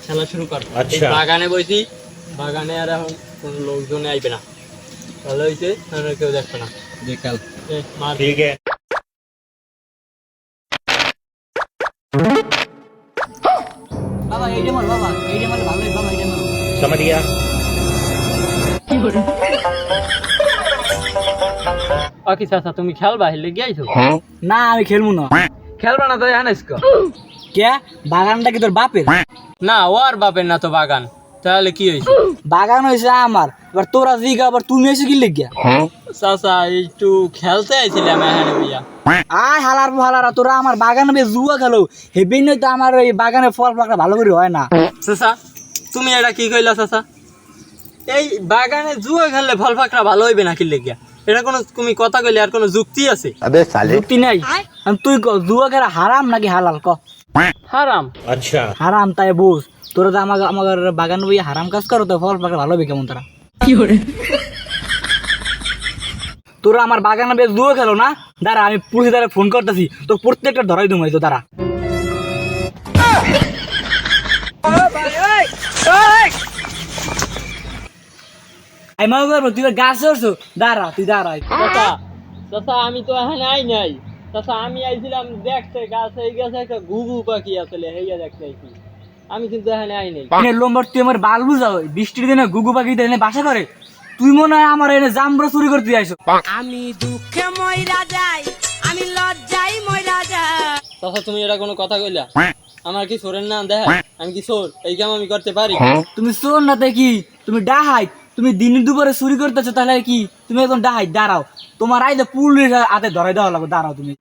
খেলা শুরু কর। আচ্ছা। বাগানে বসি, বাগানে আর এখন কোনো লোকজন আইবে না, তাহলে হইছে কেউ দেখবে না। দেখাল মার। ठीक है বাবা এইটা মার, বাবা এইটা মার, ভালোই বাবা এইটা মার। समझ गया বাকি চাচা তুমি খেলবা, হেলে গিয়েছো? না আমি খেলবো না। খেলবা না তো এখানে কে বাগানটা কি তোর বাপের? না, ও আর বাপের না তো বাগান, তাহলে কি হয়েছে? বাগান হয়েছে আমার, এবার তোরা জিগা আবার তুমি এসে কি লিখিয়া? চাচা একটু খেলতে আইছিলাম এখানে ভাইয়া। আয় হালার হালারা, তোরা আমার বাগানে বেশ জুয়া খেলো, হেবেই নয় তো আমার এই বাগানে ফল ফলটা ভালো করে হয় না। চাচা তুমি এটা কি কইলা চাচা? এই বাগানে জুয়া খেললে ফল ফাকরা ভালো হইবে না কি লেগিয়া? এটা কোনো তুমি কথা কইলে আর কোনো যুক্তি আছে? যুক্তি নাই। তুই ক জুয়া খেলা হারাম নাকি হালাল ক? হারাম। अच्छा হারাম, তাই বুঝ। তোরা তো আমার আমার বাগান বই হারাম কাজ করো, তো ফল পাকড়া ভালো হবে কেমন? তারা তোরা আমার বাগানে বেশ জুয়া খেলো না? দাঁড়া আমি পুলিশ দ্বারা ফোন করতেছি, তো প্রত্যেকটা ধরাই দেবো। তো দাঁড়া আমি মনে করবো তুই গাছ চড়ছো। দাঁড়া তুই দাঁড়াই। চাচা চাচা আমি তো এখানে আই নাই চাচা, আমি আইছিলাম দেখতে গাছে, এই গাছে একটা ঘুঘু পাখি আসলে হেইয়া দেখতে আইছি, আমি কিন্তু এখানে আই নাই। লম্বর তুই আমার বাল বুঝাও, বৃষ্টির দিনে গুগু পাখি এনে বাসা করে, তুই মনে হয় আমার এনে জামরা চুরি করতে আইসো। আমি দুঃখে মইরা যাই, আমি লজ্জায় মইরা যাই। চাচা তুমি এটা কোনো কথা কইলা? আমার কি চোরের নাম দেখা? আমি কি চোর? এই কাম আমি করতে পারি? তুমি চোর না তাই কি? তুমি ডাহাই। তুমি দিন দুপুরে চুরি করতেছো, তাহলে কি তুমি এখন ডাহাই? দাঁড়াও, তোমার আইতে পুলিশ হাতে ধরাই দেওয়া লাগবে। দাঁড়াও তুমি।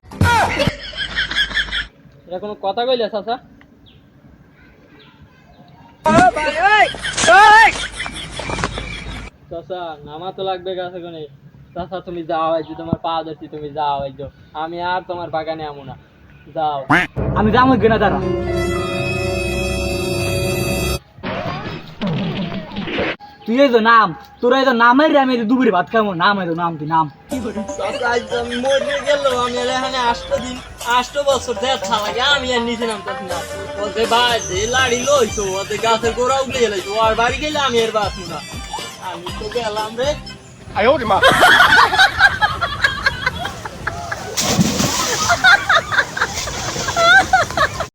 এটা কোনো কথা কইলা চাচা? চাচা নামা তো লাগবে গাছে কোনে। চাচা তুমি যাও, এই যে তোমার পা ধরছি, তুমি যাও, এই যে আমি আর তোমার বাগানে আমু না, যাও। আমি যাবো কিনা? দাঁড়া। তুই এই তো নাম, তোরা এই তো নামের রে, আমি দুপুরে ভাত খাবো। নাম এই তো নাম, তুই নাম। চাচা আজ আমি মরে গেল, আমি এখানে 8 বছর দেখা লাগে, আমি আর নিচে নামতেছি না। বলতে ভাই যে লাড়ি লইছো, ওদের গাছের গোড়া উঠে গেলাইছো, আর বাড়ি গেলে আমি এর বাঁচবো না। আমি তো গেলাম রে।